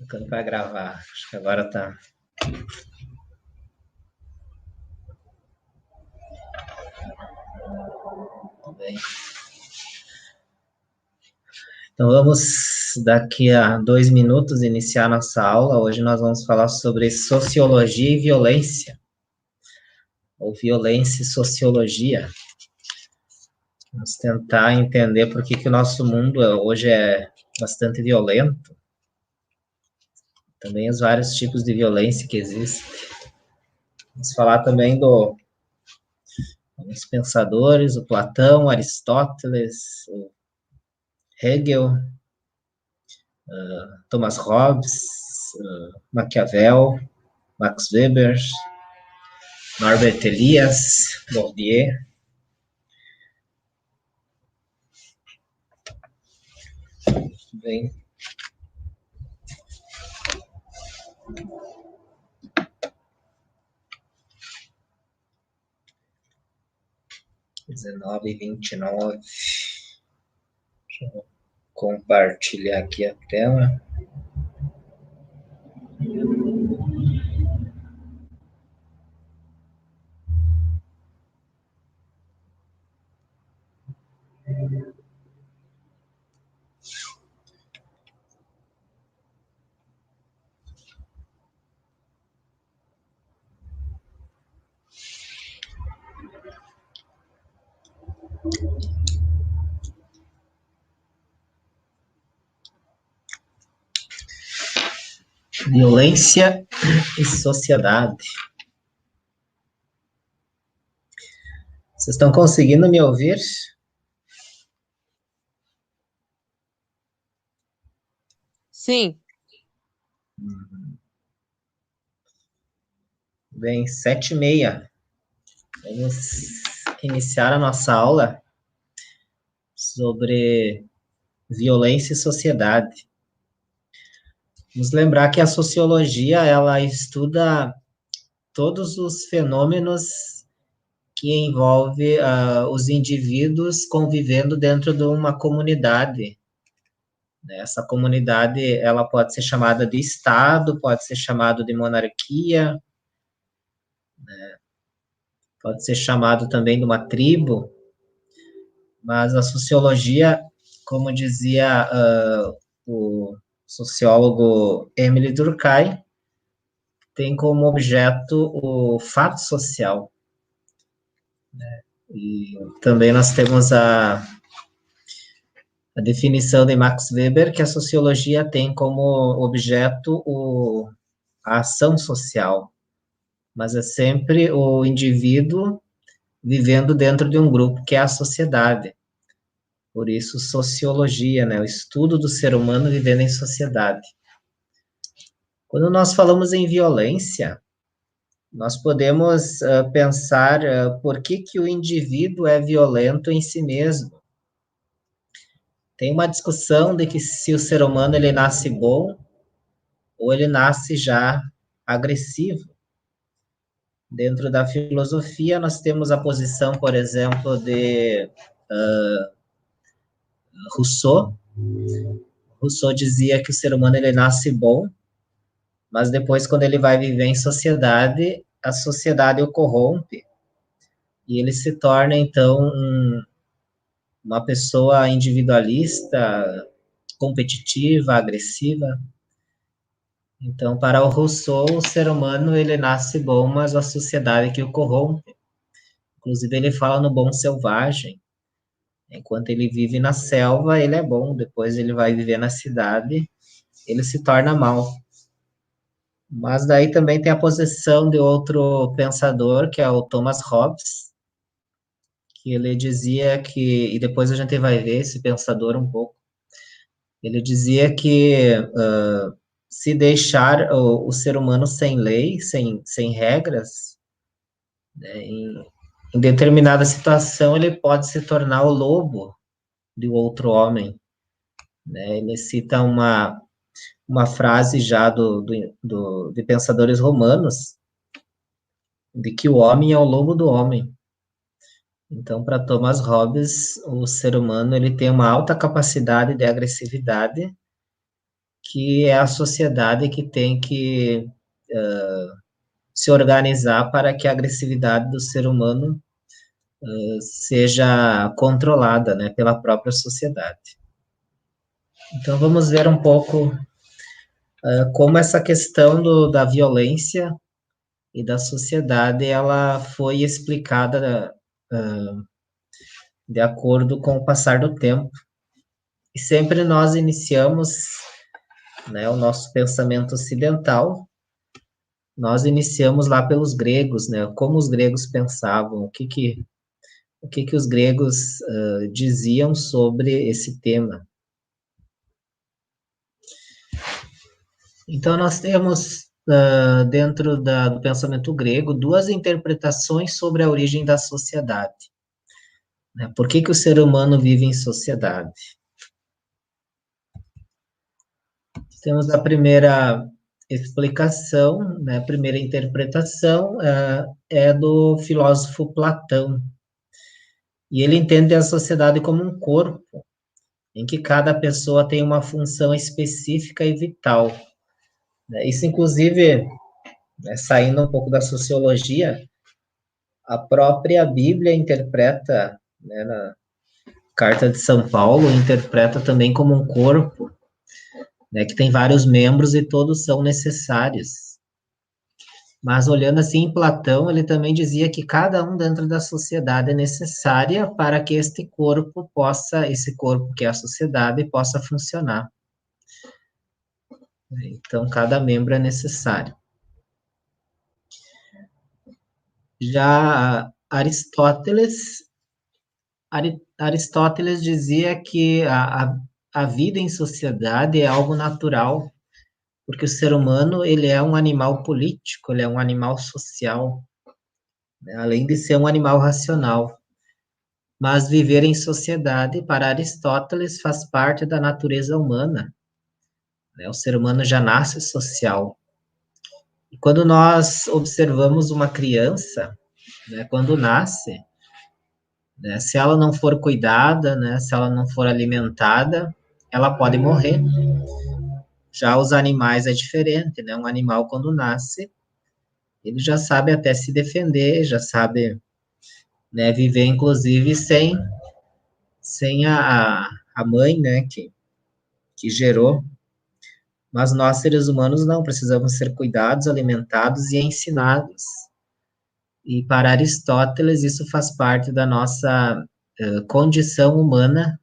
Ficando para gravar. Acho que agora tá. Tudo bem. Então vamos, daqui a 2 minutos, iniciar nossa aula. Hoje nós vamos falar sobre sociologia e violência, ou violência e sociologia. Vamos tentar entender por que o nosso mundo hoje é bastante violento. Também os vários tipos de violência que existem. Vamos falar também dos pensadores, o Platão, Aristóteles, o Hegel, Thomas Hobbes, Maquiavel, Max Weber, Norbert Elias, Bourdieu. Bem. (19h29). Deixa eu compartilhar aqui a tela. Violência e sociedade. Vocês estão conseguindo me ouvir? Sim. Bem, 7h30. Vamos iniciar a nossa aula sobre violência e sociedade. Vamos lembrar que a sociologia, ela estuda todos os fenômenos que envolvem os indivíduos convivendo dentro de uma comunidade. Essa comunidade, ela pode ser chamada de Estado, pode ser chamada de monarquia, né? Pode ser chamado também de uma tribo, mas a sociologia, como dizia o sociólogo Émile Durkheim, tem como objeto o fato social, né? E também nós temos a definição de Max Weber, que a sociologia tem como objeto a ação social, mas é sempre o indivíduo vivendo dentro de um grupo, que é a sociedade. Por isso, sociologia, né? O estudo do ser humano vivendo em sociedade. Quando nós falamos em violência, nós podemos pensar por que o indivíduo é violento em si mesmo. Tem uma discussão de que se o ser humano ele nasce bom ou ele nasce já agressivo. Dentro da filosofia, nós temos a posição, por exemplo, de Rousseau. Rousseau dizia que o ser humano ele nasce bom, mas depois, quando ele vai viver em sociedade, a sociedade o corrompe e ele se torna, então, uma pessoa individualista, competitiva, agressiva. Então, para o Rousseau, o ser humano ele nasce bom, mas a sociedade que o corrompe. Inclusive, ele fala no bom selvagem. Enquanto ele vive na selva, ele é bom. Depois, ele vai viver na cidade, ele se torna mal. Mas daí também tem a posição de outro pensador, que é o Thomas Hobbes, que ele dizia que, e depois a gente vai ver esse pensador um pouco, ele dizia que se deixar o ser humano sem lei, sem regras, né, em determinada situação ele pode se tornar o lobo de outro homem, né? Ele cita uma frase já de pensadores romanos, de que o homem é o lobo do homem. Então, para Thomas Hobbes, o ser humano ele tem uma alta capacidade de agressividade, que é a sociedade que tem que se organizar para que a agressividade do ser humano seja controlada, né, pela própria sociedade. Então, vamos ver um pouco como essa questão da violência e da sociedade, ela foi explicada de acordo com o passar do tempo. E sempre nós iniciamos, né, o nosso pensamento ocidental, nós iniciamos lá pelos gregos, né, como os gregos pensavam, o que os gregos diziam sobre esse tema. Então, nós temos, dentro do pensamento grego, duas interpretações sobre a origem da sociedade. Né? Por que o ser humano vive em sociedade? Temos a primeira explicação, né, a primeira interpretação é do filósofo Platão. E ele entende a sociedade como um corpo, em que cada pessoa tem uma função específica e vital. Isso, inclusive, né, saindo um pouco da sociologia, a própria Bíblia interpreta, né, na Carta de São Paulo, interpreta também como um corpo, né, que tem vários membros e todos são necessários. Mas olhando assim em Platão, ele também dizia que cada um dentro da sociedade é necessária para que esse corpo que é a sociedade, possa funcionar. Então, cada membro é necessário. Já Aristóteles dizia que a vida em sociedade é algo natural, porque o ser humano ele é um animal político, ele é um animal social, né, além de ser um animal racional. Mas viver em sociedade, para Aristóteles, faz parte da natureza humana. Né? O ser humano já nasce social. E quando nós observamos uma criança, né, quando nasce, né, se ela não for cuidada, né, se ela não for alimentada, ela pode morrer. Já os animais é diferente, né? Um animal, quando nasce, ele já sabe até se defender, já sabe, né, viver, inclusive, sem a mãe, né, que gerou. Mas nós, seres humanos, não, precisamos ser cuidados, alimentados e ensinados. E para Aristóteles, isso faz parte da nossa condição humana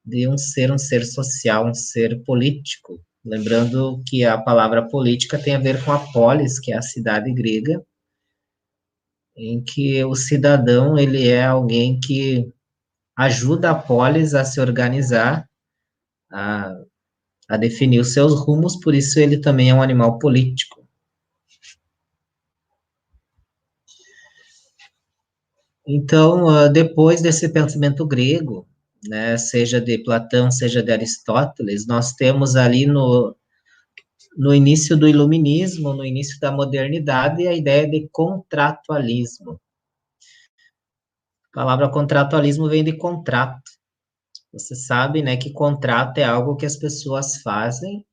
de um ser social, um ser político. Lembrando que a palavra política tem a ver com a polis, que é a cidade grega, em que o cidadão ele é alguém que ajuda a polis a se organizar, a, a definir os seus rumos, por isso ele também é um animal político. Então, depois desse pensamento grego, né, seja de Platão, seja de Aristóteles, nós temos ali no início do iluminismo, no início da modernidade, a ideia de contratualismo. A palavra contratualismo vem de contrato. Você sabe, né, que contrato é algo que as pessoas fazem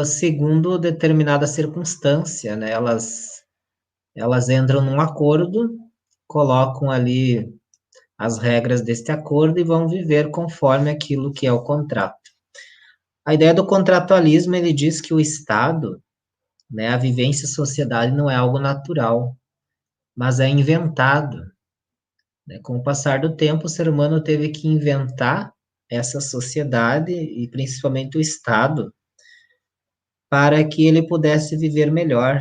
segundo determinada circunstância, né? Elas entram num acordo, colocam ali as regras deste acordo e vão viver conforme aquilo que é o contrato. A ideia do contratualismo, ele diz que o Estado, né, a vivência em sociedade não é algo natural, mas é inventado. Né? Com o passar do tempo, o ser humano teve que inventar essa sociedade e principalmente o Estado para que ele pudesse viver melhor,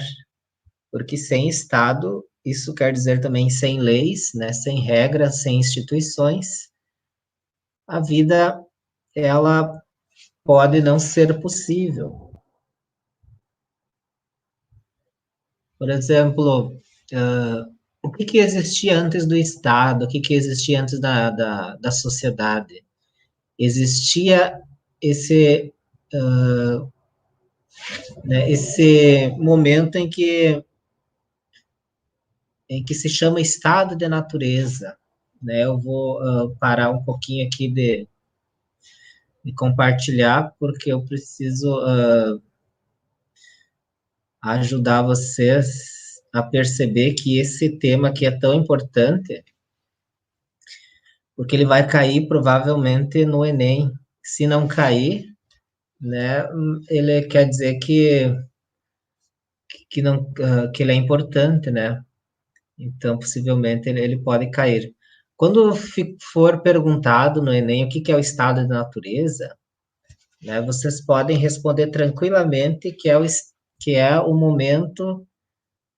porque sem Estado, isso quer dizer também sem leis, né, sem regras, sem instituições, a vida ela pode não ser possível. Por exemplo, o que existia antes do Estado? O que existia antes da sociedade? Existia esse, né, esse momento em que se chama estado de natureza. Né? Eu vou parar um pouquinho aqui e compartilhar, porque eu preciso ajudar vocês a perceber que esse tema aqui é tão importante, porque ele vai cair provavelmente no Enem. Se não cair, né, ele quer dizer que não que ele é importante, né? Então, possivelmente ele pode cair. Quando for perguntado no Enem o que é o estado de natureza, né, vocês podem responder tranquilamente que é o momento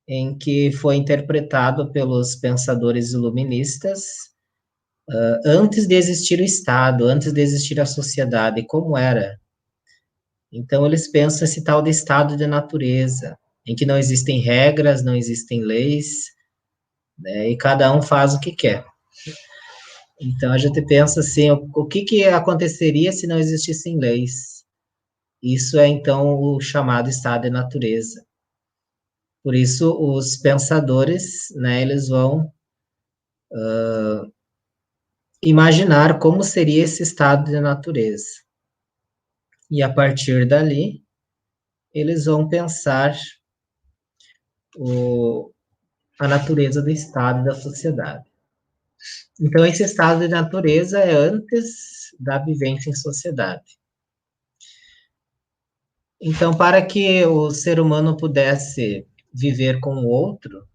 em que foi interpretado pelos pensadores iluministas antes de existir o Estado, antes de existir a sociedade, como era. Então, eles pensam esse tal de estado de natureza, em que não existem regras, não existem leis, né, e cada um faz o que quer. Então, a gente pensa assim, o que aconteceria se não existissem leis? Isso é, então, o chamado estado de natureza. Por isso, os pensadores, né, eles vão imaginar como seria esse estado de natureza. E, a partir dali, eles vão pensar a natureza do estado e da sociedade. Então, esse estado de natureza é antes da vivência em sociedade. Então, para que o ser humano pudesse viver com o outro,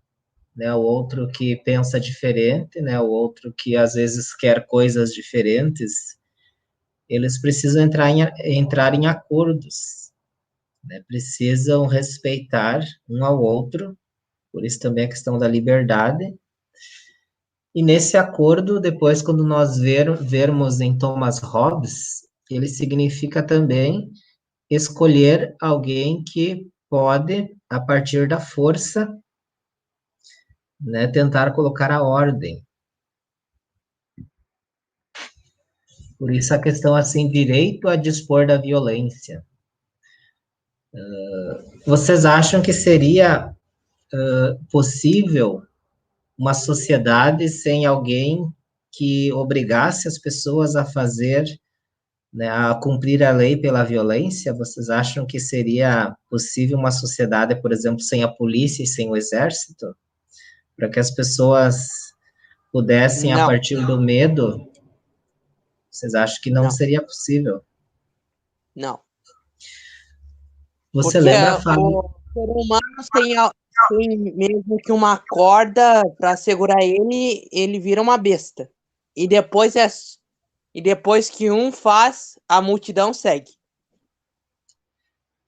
né, o outro que pensa diferente, né, o outro que às vezes quer coisas diferentes, eles precisam entrar em acordos, né, precisam respeitar um ao outro, por isso também a questão da liberdade. E nesse acordo, depois, quando nós vermos em Thomas Hobbes, ele significa também escolher alguém que pode, a partir da força, né, tentar colocar a ordem. Por isso a questão assim, direito a dispor da violência. Vocês acham que seria possível uma sociedade sem alguém que obrigasse as pessoas a fazer, né, a cumprir a lei pela violência? Vocês acham que seria possível uma sociedade, por exemplo, sem a polícia e sem o exército? Para que as pessoas pudessem, a Não, partir do medo, vocês acham que não não, seria possível? não. Você Porque lembra, Fábio? o ser humano tem mesmo que uma corda para segurar ele, ele vira uma besta. E depois e depois que um faz, a multidão segue.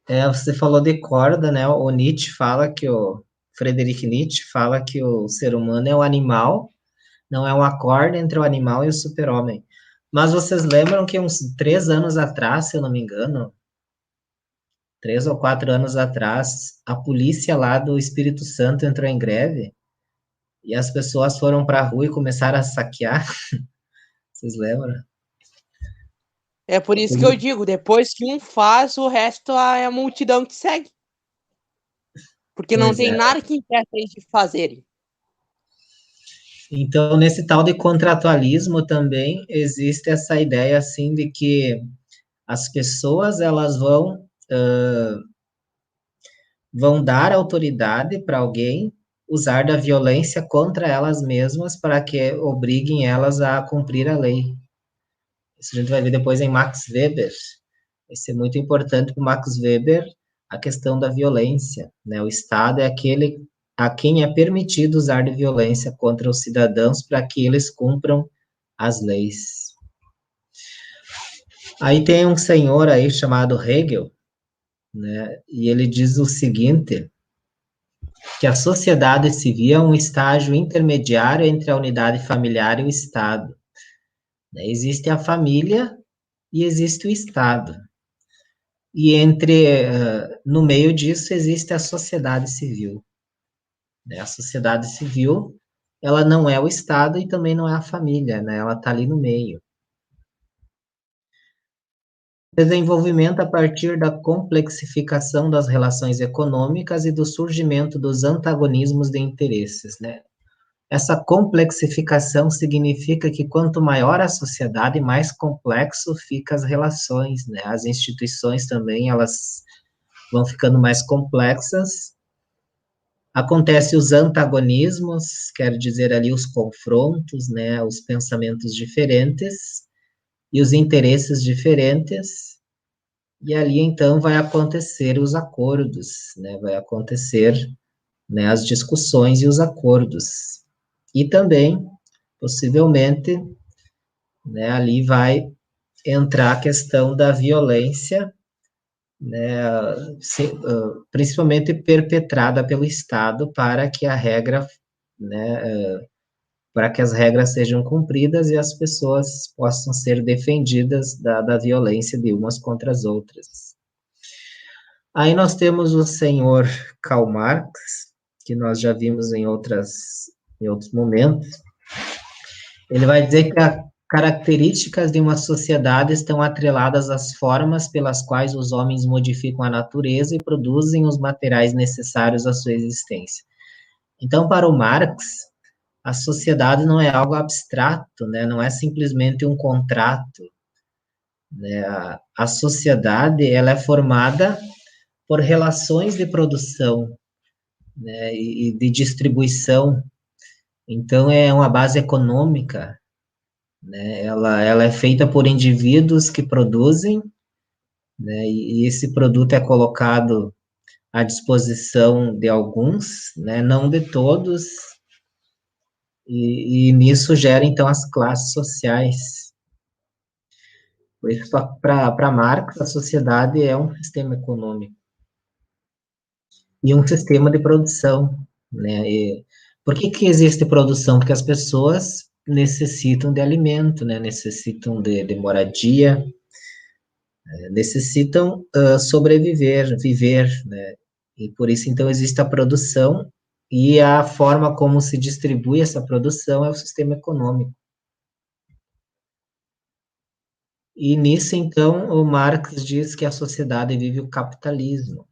Você falou de corda, né? O Nietzsche fala que o Friedrich Nietzsche fala que o ser humano é um animal, não é uma corda entre o animal e o super-homem. Mas vocês lembram que uns 3 anos atrás, se eu não me engano, 3 ou 4 anos atrás, a polícia lá do Espírito Santo entrou em greve e as pessoas foram para a rua e começaram a saquear. Vocês lembram? É por isso que eu digo, depois que um faz, o resto é a multidão que segue. Porque não Pois tem é. nada que impeça eles de fazerem. Então, nesse tal de contratualismo também existe essa ideia assim de que as pessoas elas vão dar autoridade para alguém usar da violência contra elas mesmas para que obriguem elas a cumprir a lei. Isso a gente vai ver depois em Max Weber. Vai ser muito importante para o Max Weber a questão da violência, né? O Estado é aquele a quem é permitido usar de violência contra os cidadãos para que eles cumpram as leis. Aí tem um senhor aí chamado Hegel, né? E ele diz o seguinte, que a sociedade civil é um estágio intermediário entre a unidade familiar e o Estado. Existe a família e existe o Estado. E no meio disso existe a sociedade civil. A sociedade civil, ela não é o Estado e também não é a família, né? Ela está ali no meio. Desenvolvimento a partir da complexificação das relações econômicas e do surgimento dos antagonismos de interesses, né? essa complexificação significa que quanto maior a sociedade, mais complexo ficam as relações, né? As instituições também, elas vão ficando mais complexas. Acontece os antagonismos, quer dizer ali os confrontos, né? Os pensamentos diferentes e os interesses diferentes. E ali, então, vai acontecer os acordos, né? Vai acontecer, né, as discussões e os acordos. E também, possivelmente, né, ali vai entrar a questão da violência, né, principalmente perpetrada pelo Estado para que a regra, né, para que as regras sejam cumpridas e as pessoas possam ser defendidas da violência de umas contra as outras. Aí nós temos o senhor Karl Marx, que nós já vimos em outros momentos. Ele vai dizer que as características de uma sociedade estão atreladas às formas pelas quais os homens modificam a natureza e produzem os materiais necessários à sua existência. Então, para o Marx, a sociedade não é algo abstrato, né? Não é simplesmente um contrato, né? A sociedade, ela é formada por relações de produção, né, e de distribuição. Então, é uma base econômica, né? Ela é feita por indivíduos que produzem, né, e esse produto é colocado à disposição de alguns, né, não de todos, e nisso gera, então, as classes sociais. Por isso, para Marx, a sociedade é um sistema econômico e um sistema de produção, né? E por que existe produção? Porque as pessoas necessitam de alimento, né? Necessitam de moradia, necessitam sobreviver, viver, né? E por isso, então, existe a produção e a forma como se distribui essa produção é o sistema econômico. E nisso, então, o Marx diz que a sociedade vive o capitalismo.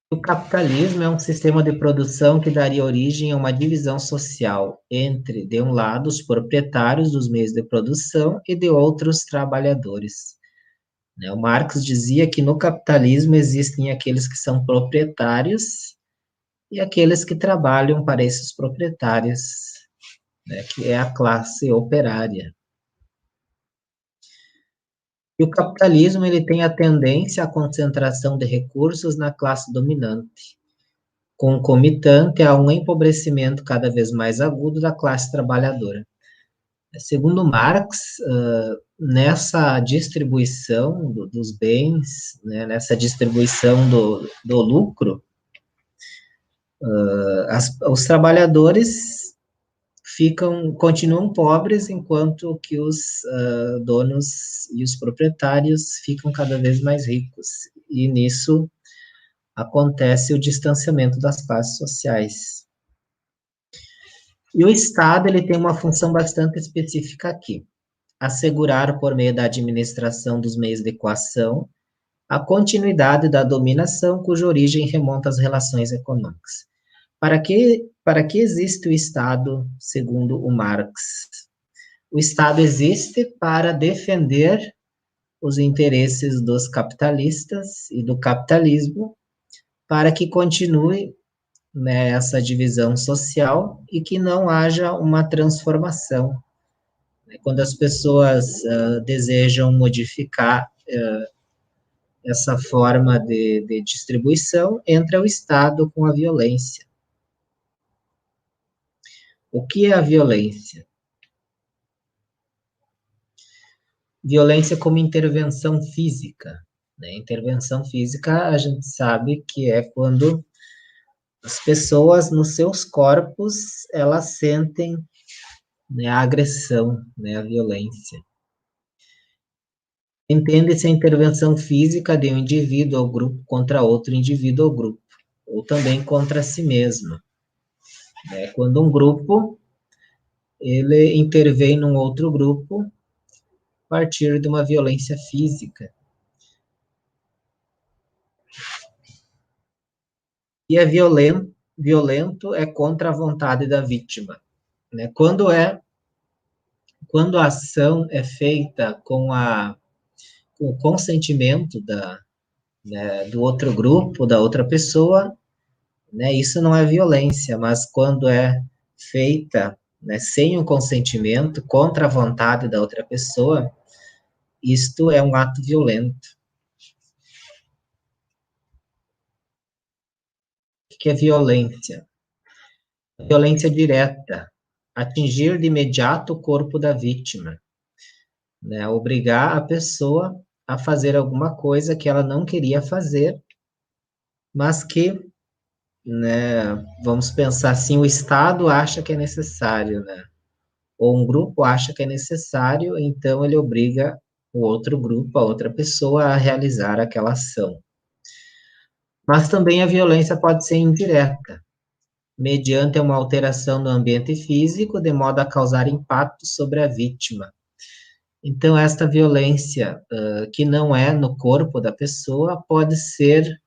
O capitalismo é um sistema de produção que daria origem a uma divisão social entre, de um lado, os proprietários dos meios de produção e de outros trabalhadores. O Marx dizia que no capitalismo existem aqueles que são proprietários e aqueles que trabalham para esses proprietários, né, que é a classe operária. E o capitalismo ele tem a tendência à concentração de recursos na classe dominante, concomitante a um empobrecimento cada vez mais agudo da classe trabalhadora. Segundo Marx, nessa distribuição dos bens, né, nessa distribuição do lucro, os trabalhadores continuam pobres, enquanto que os donos e os proprietários ficam cada vez mais ricos. E nisso acontece o distanciamento das classes sociais. E o Estado ele tem uma função bastante específica aqui: assegurar, por meio da administração dos meios de coação, a continuidade da dominação cuja origem remonta às relações econômicas. Para que existe o Estado, segundo o Marx? O Estado existe para defender os interesses dos capitalistas e do capitalismo, para que continue, né, essa divisão social e que não haja uma transformação. Quando as pessoas desejam modificar essa forma de distribuição, entra o Estado com a violência. O que é a violência? Violência como intervenção física. Né? Intervenção física, a gente sabe que é quando as pessoas, nos seus corpos, elas sentem, né, a agressão, né, a violência. Entende-se a intervenção física de um indivíduo ou grupo contra outro indivíduo ou grupo, ou também contra si mesmo. Né? Quando um grupo ele intervém num outro grupo a partir de uma violência física. E é violento, violento é contra a vontade da vítima, né? Quando a ação é feita com o consentimento do outro grupo, da outra pessoa, né, isso não é violência, mas quando é feita, né, sem o consentimento, contra a vontade da outra pessoa, isto é um ato violento. O que é violência? Violência direta, atingir de imediato o corpo da vítima, né, obrigar a pessoa a fazer alguma coisa que ela não queria fazer, mas que, né, vamos pensar assim, o Estado acha que é necessário, né? Ou um grupo acha que é necessário, então ele obriga o outro grupo, a outra pessoa, a realizar aquela ação. Mas também a violência pode ser indireta, mediante uma alteração no ambiente físico, de modo a causar impacto sobre a vítima. Então, esta violência, que não é no corpo da pessoa, pode ser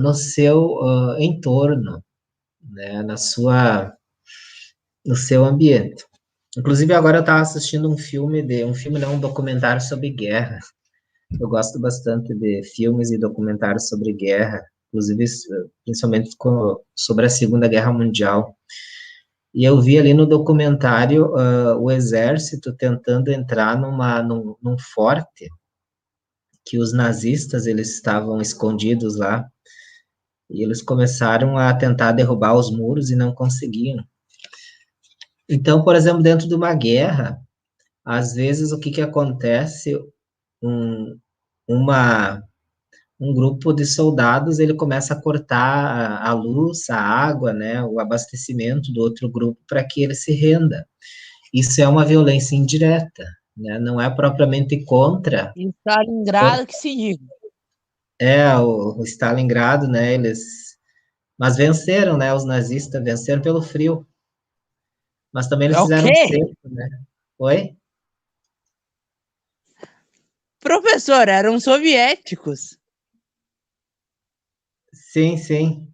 no seu entorno, né, no seu ambiente. Inclusive, agora eu estava assistindo um documentário sobre guerra. Eu gosto bastante de filmes e documentários sobre guerra, inclusive, principalmente sobre a Segunda Guerra Mundial. E eu vi ali no documentário o exército tentando entrar num forte que os nazistas eles estavam escondidos lá, e eles começaram a tentar derrubar os muros e não conseguiam. Então, por exemplo, dentro de uma guerra, às vezes o que acontece? Um, uma, um grupo de soldados ele começa a cortar a luz, a água, né, o abastecimento do outro grupo para que ele se renda. Isso é uma violência indireta, né? Não é propriamente contra. E Stalingrado que se diga. O Stalingrado, né? Mas venceram, né? Os nazistas venceram pelo frio. Mas também eles É o fizeram um quê? cerco, né? Oi? Professor, eram soviéticos. Sim, sim.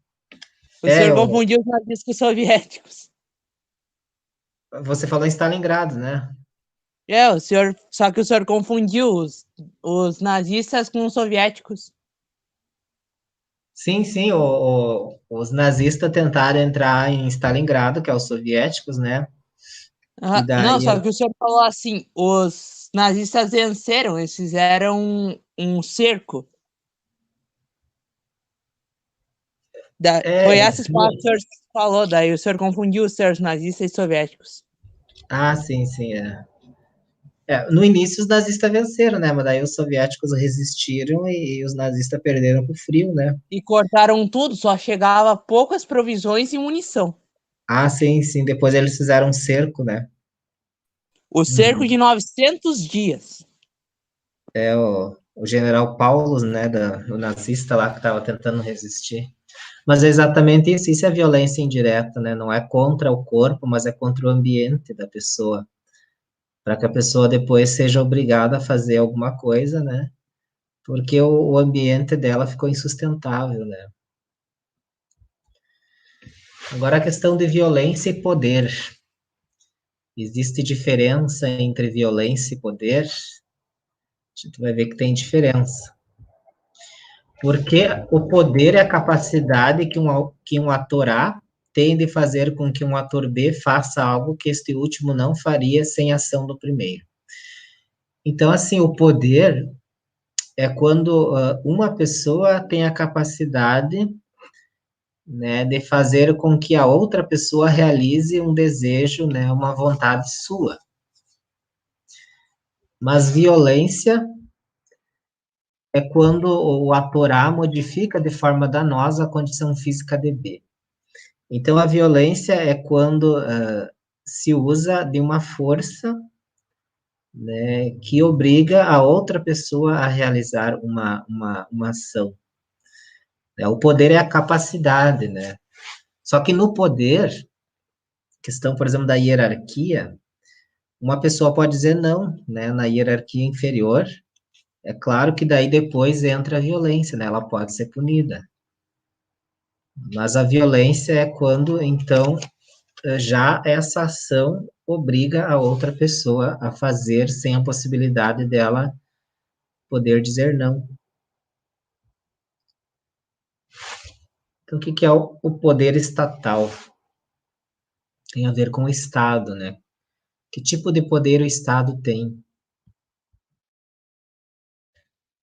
O senhor confundiu os nazistas com os soviéticos. Você falou em Stalingrado, né? Só que o senhor confundiu os nazistas com os soviéticos. Sim, sim. Os nazistas tentaram entrar em Stalingrado, que é os soviéticos, né? E Não, daí só que o senhor falou assim, os nazistas venceram, eles fizeram um cerco. Foi essas palavras que o senhor falou, daí o senhor confundiu os seus nazistas e soviéticos. sim, sim, no início os nazistas venceram, né? Mas daí os soviéticos resistiram e os nazistas perderam pro frio, né? E cortaram tudo, só chegava poucas provisões e munição. Sim, sim. Depois eles fizeram um cerco, né? O cerco de 900 dias. O general Paulus, né? O nazista lá que estava tentando resistir. Mas é exatamente isso. Isso é violência indireta, né? Não é contra o corpo, mas é contra o ambiente da pessoa. Para que a pessoa depois seja obrigada a fazer alguma coisa, né? Porque o ambiente dela ficou insustentável, né? Agora a questão de violência e poder. Existe diferença entre violência e poder? A gente vai ver que tem diferença. Porque o poder é a capacidade que um ator A tem de fazer com que um ator B faça algo que este último não faria sem ação do primeiro. Então, assim, o poder é quando uma pessoa tem a capacidade, né, de fazer com que a outra pessoa realize um desejo, né, uma vontade sua. Mas violência é quando o ator A modifica de forma danosa a condição física de B. Então, a violência é quando se usa de uma força, né, que obriga a outra pessoa a realizar uma ação. O poder é a capacidade, né? Só que no poder, questão, por exemplo, da hierarquia, uma pessoa pode dizer não, né? Na hierarquia inferior, é claro que daí depois entra a violência, né? Ela pode ser punida. Mas a violência é quando, então, já essa ação obriga a outra pessoa a fazer sem a possibilidade dela poder dizer não. Então, o que é o poder estatal? Tem a ver com o Estado, né? Que tipo de poder o Estado tem?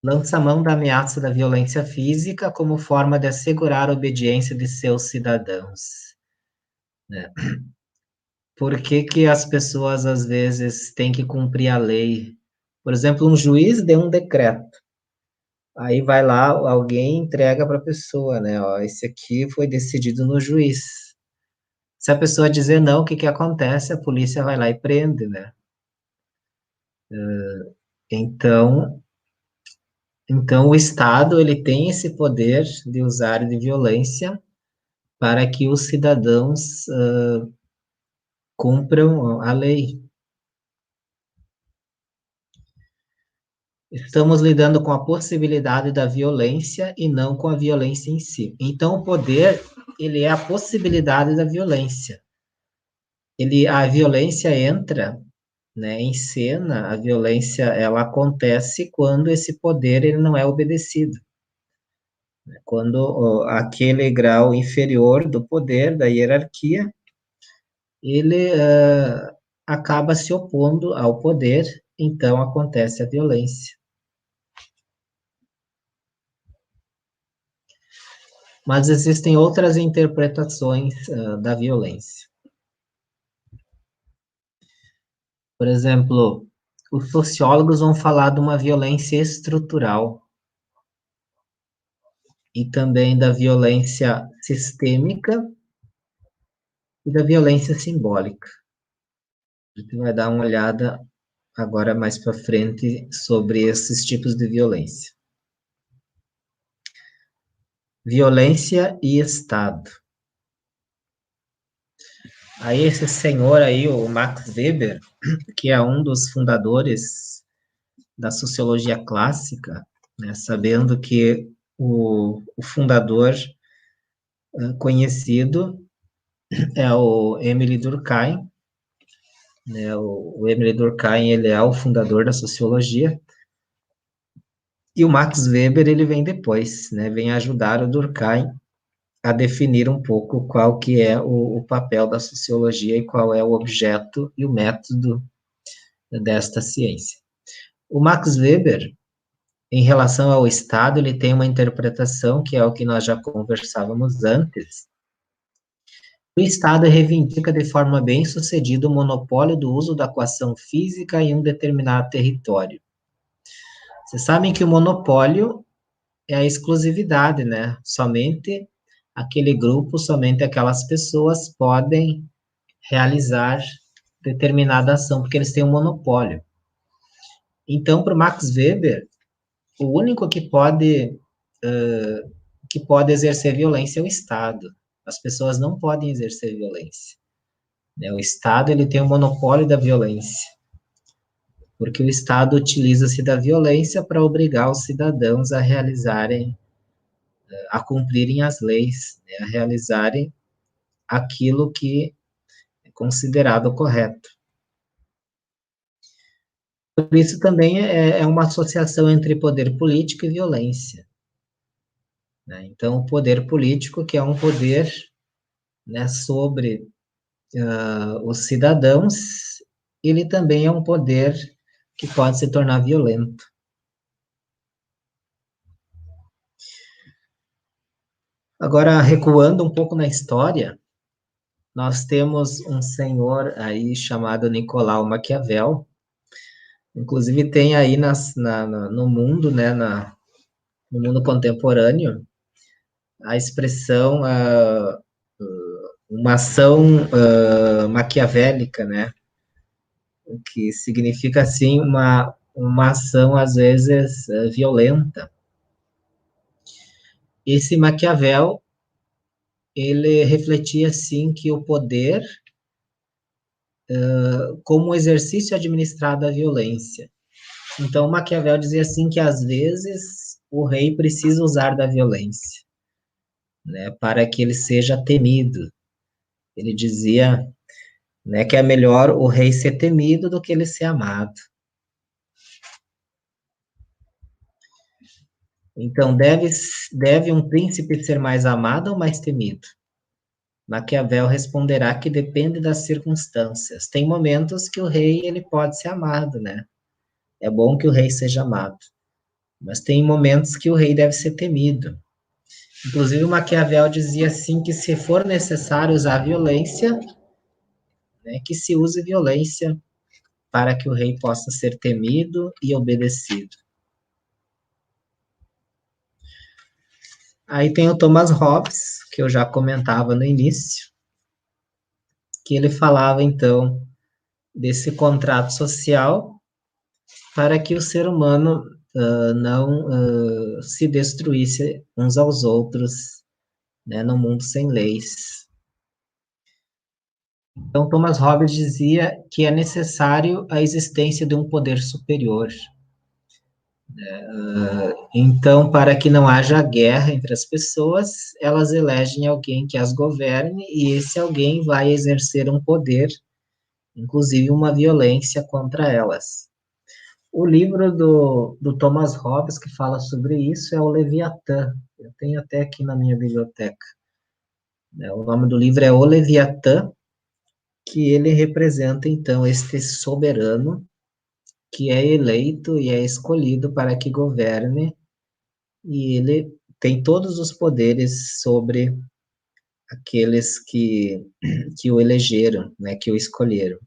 Lança mão da ameaça da violência física como forma de assegurar a obediência de seus cidadãos, né? Por que que as pessoas, às vezes, têm que cumprir a lei? Por exemplo, um juiz deu um decreto. Aí vai lá, alguém entrega para a pessoa, né? Ó, esse aqui foi decidido no juiz. Se a pessoa dizer não, o que que acontece? A polícia vai lá e prende, né? Então, então o Estado ele tem esse poder de usar de violência para que os cidadãos cumpram a lei. Estamos lidando com a possibilidade da violência e não com a violência em si. Então, o poder ele é a possibilidade da violência. A violência entra, né, em cena, a violência ela acontece quando esse poder ele não é obedecido, né? Quando aquele grau inferior do poder, da hierarquia, ele acaba se opondo ao poder, então acontece a violência. Mas existem outras interpretações da violência. Por exemplo, os sociólogos vão falar de uma violência estrutural, e também da violência sistêmica e da violência simbólica. A gente vai dar uma olhada agora mais para frente sobre esses tipos de violência. Violência e Estado. Aí esse senhor aí, o Max Weber, que é um dos fundadores da sociologia clássica, né, sabendo que o fundador conhecido é o Emile Durkheim, né, o Emile Durkheim ele é o fundador da sociologia, e o Max Weber ele vem depois, né, vem ajudar o Durkheim a definir um pouco qual que é o papel da sociologia e qual é o objeto e o método desta ciência. O Max Weber, em relação ao Estado, ele tem uma interpretação que é o que nós já conversávamos antes. O Estado reivindica de forma bem-sucedida o monopólio do uso da coação física em um determinado território. Vocês sabem que o monopólio é a exclusividade, né? Somente aquele grupo, somente aquelas pessoas podem realizar determinada ação, porque eles têm um monopólio. Então, para o Max Weber, o único que pode exercer violência é o Estado. As pessoas não podem exercer violência, né? O Estado ele tem o monopólio da violência, porque o Estado utiliza-se da violência para obrigar os cidadãos a realizarem, a cumprirem as leis, né? A realizarem aquilo que é considerado correto. Por isso também é uma associação entre poder político e violência, né? Então, o poder político, que é um poder, né, sobre os cidadãos, ele também é um poder que pode se tornar violento. Agora, recuando um pouco na história, nós temos um senhor aí chamado Nicolau Maquiavel, inclusive tem aí no mundo, né, no mundo contemporâneo, a expressão uma ação maquiavélica, né, o que significa, assim, uma ação, às vezes, violenta. Esse Maquiavel, ele refletia, assim, que o poder, como um exercício administrado da violência. Então, Maquiavel dizia, assim, que, às vezes, o rei precisa usar da violência. né, para que ele seja temido. Ele dizia, né, que é melhor o rei ser temido do que ele ser amado. Então, deve um príncipe ser mais amado ou mais temido? Maquiavel responderá que depende das circunstâncias. Tem momentos que o rei ele pode ser amado, né? É bom que o rei seja amado, mas tem momentos que o rei deve ser temido. Inclusive, Maquiavel dizia assim que se for necessário usar violência, né, que se use violência para que o rei possa ser temido e obedecido. Aí tem o Thomas Hobbes, que eu já comentava no início, que ele falava então desse contrato social para que o ser humano não se destruísse uns aos outros, né, no mundo sem leis. Então, Thomas Hobbes dizia que é necessário a existência de um poder superior. Então, para que não haja guerra entre as pessoas, elas elegem alguém que as governe e esse alguém vai exercer um poder, inclusive uma violência contra elas. O livro do Thomas Hobbes que fala sobre isso é o Leviatã. Eu tenho até aqui na minha biblioteca. O nome do livro é O Leviatã, que ele representa, então, este soberano que é eleito e é escolhido para que governe, e ele tem todos os poderes sobre aqueles que o elegeram, né, que o escolheram.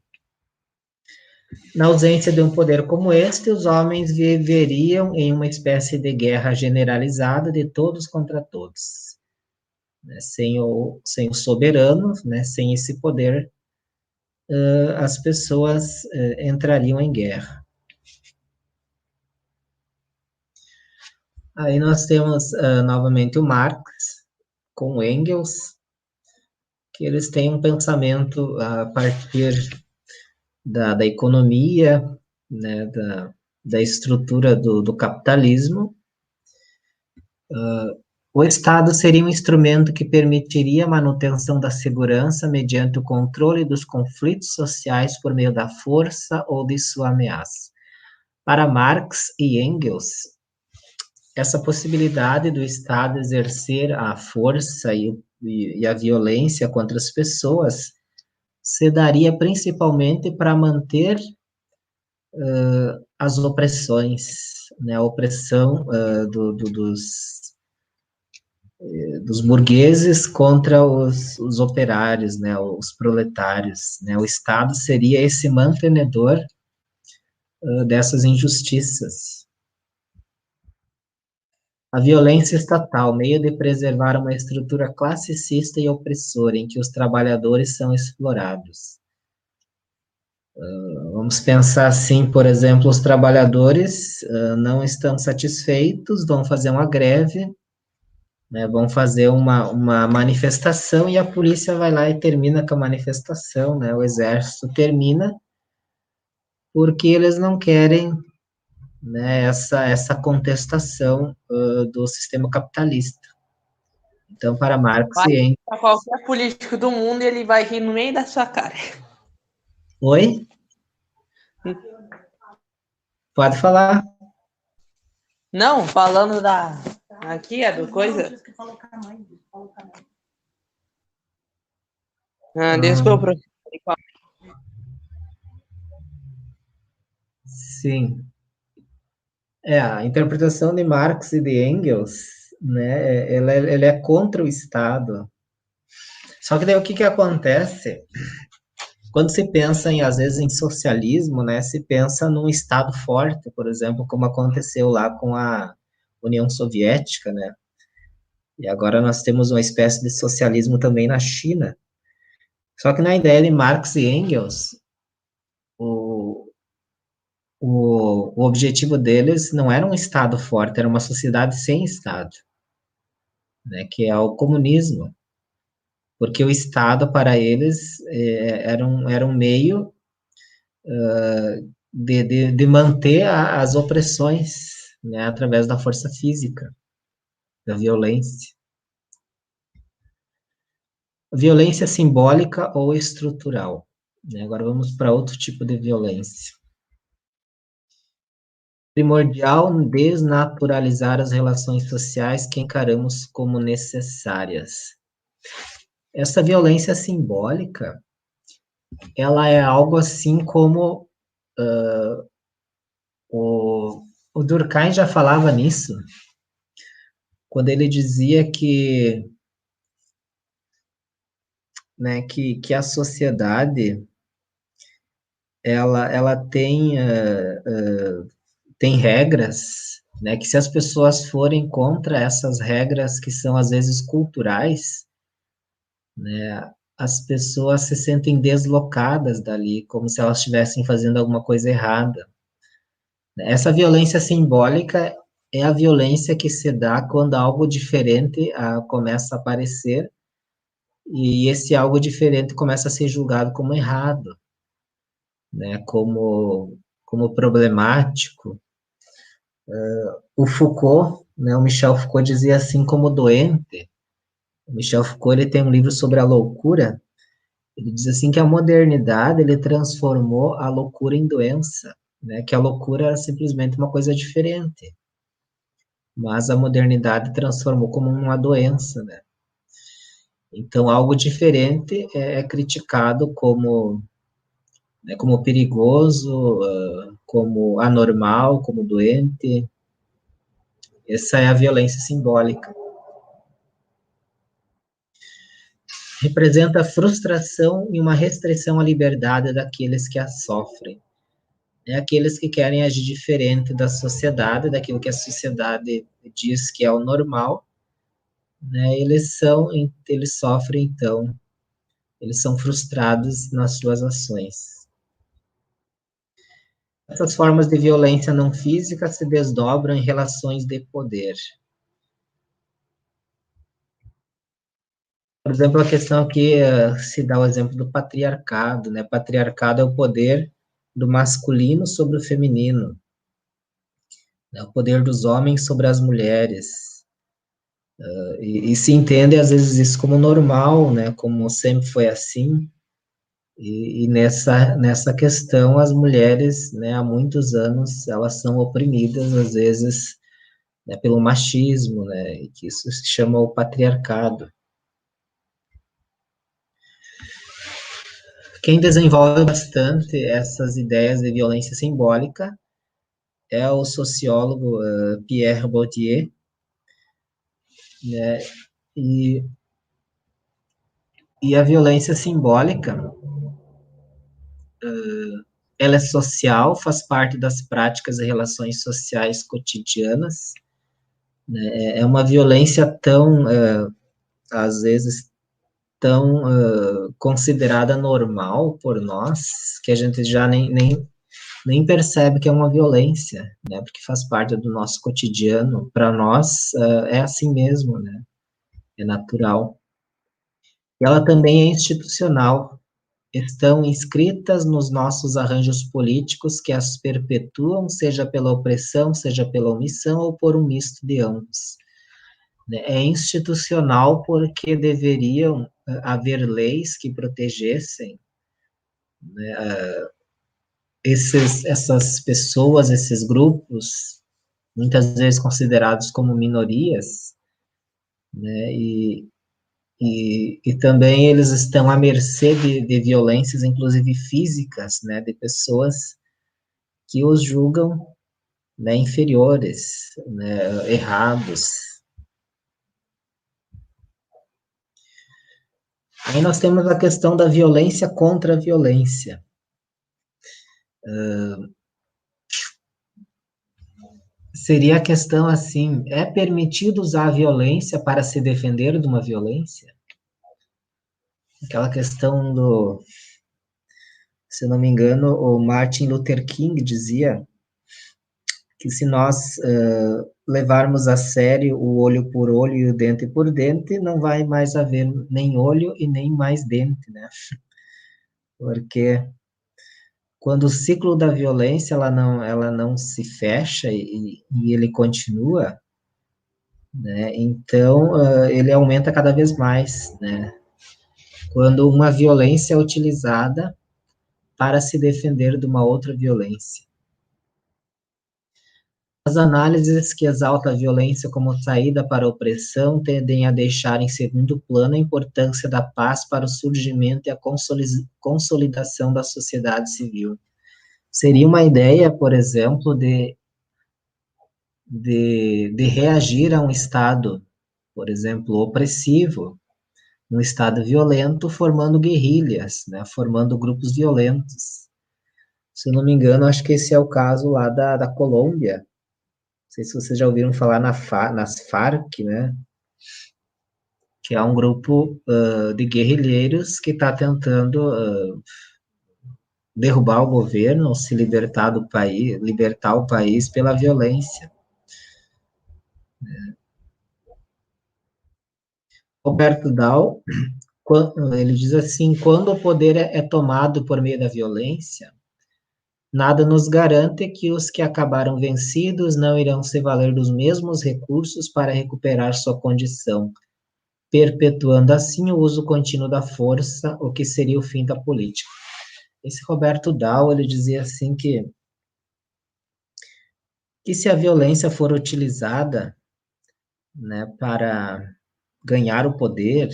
Na ausência de um poder como este, os homens viveriam em uma espécie de guerra generalizada de todos contra todos. Né? Sem o soberano, né? Sem esse poder, as pessoas entrariam em guerra. Aí nós temos novamente o Marx com o Engels, que eles têm um pensamento a partir da economia, né, da estrutura do capitalismo. O Estado seria um instrumento que permitiria a manutenção da segurança mediante o controle dos conflitos sociais por meio da força ou de sua ameaça. Para Marx e Engels, essa possibilidade do Estado exercer a força e a violência contra as pessoas se daria principalmente para manter as opressões, né, a opressão dos burgueses contra os operários, né, os proletários, né, o Estado seria esse mantenedor dessas injustiças. A violência estatal, meio de preservar uma estrutura classicista e opressora em que os trabalhadores são explorados. Vamos pensar assim, por exemplo, os trabalhadores não estão satisfeitos, vão fazer uma greve, né, vão fazer uma manifestação e a polícia vai lá e termina com a manifestação, né, o exército termina, porque eles não querem, né, essa contestação do sistema capitalista. Então, para Marx Vai e Engels... para qualquer político do mundo e ele vai rir no meio da sua cara. Oi? Pode falar. Não, falando da... Aqui é do coisa... Desculpa. Sim. A interpretação de Marx e de Engels, né, ela é contra o Estado. Só que daí o que acontece? Quando se pensa, às vezes, em socialismo, né, se pensa num Estado forte, por exemplo, como aconteceu lá com a União Soviética, né? E agora nós temos uma espécie de socialismo também na China. Só que na ideia de Marx e Engels, o objetivo deles não era um Estado forte, era uma sociedade sem Estado, né, que é o comunismo. Porque o Estado, para eles, era um meio de manter as opressões, né, através da força física, da violência. Violência simbólica ou estrutural. Agora vamos para outro tipo de violência. Primordial desnaturalizar as relações sociais que encaramos como necessárias. Essa violência simbólica, ela é algo assim como o Durkheim já falava nisso, quando ele dizia que a sociedade ela tem regras, né, que se as pessoas forem contra essas regras que são às vezes culturais, né, as pessoas se sentem deslocadas dali, como se elas estivessem fazendo alguma coisa errada. Essa violência simbólica é a violência que se dá quando algo diferente começa a aparecer e esse algo diferente começa a ser julgado como errado, né, como problemático. O Foucault, né, o Michel Foucault dizia assim como doente. O Michel Foucault ele tem um livro sobre a loucura. Ele diz assim que a modernidade ele transformou a loucura em doença, né? Que a loucura era simplesmente uma coisa diferente, mas a modernidade transformou como uma doença, né? Então algo diferente é criticado como perigoso, como anormal, como doente. Essa é a violência simbólica. Representa a frustração e uma restrição à liberdade daqueles que a sofrem. Aqueles que querem agir diferente da sociedade, daquilo que a sociedade diz que é o normal, né? Eles sofrem, então, eles são frustrados nas suas ações. Essas formas de violência não física se desdobram em relações de poder. Por exemplo, a questão aqui se dá o exemplo do patriarcado, né? Patriarcado é o poder do masculino sobre o feminino, né? O poder dos homens sobre as mulheres. E se entende às vezes isso como normal, né? Como sempre foi assim. E nessa questão as mulheres, né? Há muitos anos elas são oprimidas às vezes, né, pelo machismo, né? E que isso se chama o patriarcado. Quem desenvolve bastante essas ideias de violência simbólica é o sociólogo Pierre Bourdieu, né? E, e a violência simbólica, ela é social, faz parte das práticas e relações sociais cotidianas, né? É uma violência tão, às vezes, tão considerada normal por nós, que a gente já nem percebe que é uma violência, né? Porque faz parte do nosso cotidiano. Para nós, é assim mesmo, né? É natural. E ela também é institucional. Estão inscritas nos nossos arranjos políticos que as perpetuam, seja pela opressão, seja pela omissão ou por um misto de ambos. É institucional porque deveriam haver leis que protegessem, né, essas pessoas, esses grupos, muitas vezes considerados como minorias, né, e também eles estão à mercê de violências, inclusive físicas, né, de pessoas que os julgam, né, inferiores, né, errados. Aí nós temos a questão da violência contra a violência. Seria a questão assim, é permitido usar a violência para se defender de uma violência? Aquela questão se não me engano, o Martin Luther King dizia que se nós levarmos a sério o olho por olho e o dente por dente, não vai mais haver nem olho e nem mais dente, né? Porque quando o ciclo da violência ela não se fecha e ele continua, né? Então ele aumenta cada vez mais, né? quando uma violência é utilizada para se defender de uma outra violência. As análises que exaltam a violência como saída para a opressão tendem a deixar em segundo plano a importância da paz para o surgimento e a consolidação da sociedade civil. Seria uma ideia, por exemplo, de reagir a um Estado, por exemplo, opressivo, um Estado violento, formando guerrilhas, né, formando grupos violentos. Se eu não me engano, acho que esse é o caso lá da Colômbia. Não sei se vocês já ouviram falar nas Farc, né? Que é um grupo de guerrilheiros que está tentando derrubar o governo, se libertar do país, libertar o país pela violência. Roberto Dow, ele diz assim: quando o poder é tomado por meio da violência, nada nos garante que os que acabaram vencidos não irão se valer dos mesmos recursos para recuperar sua condição, perpetuando assim o uso contínuo da força, o que seria o fim da política. Esse Roberto Dow, ele dizia assim que se a violência for utilizada, né, para ganhar o poder,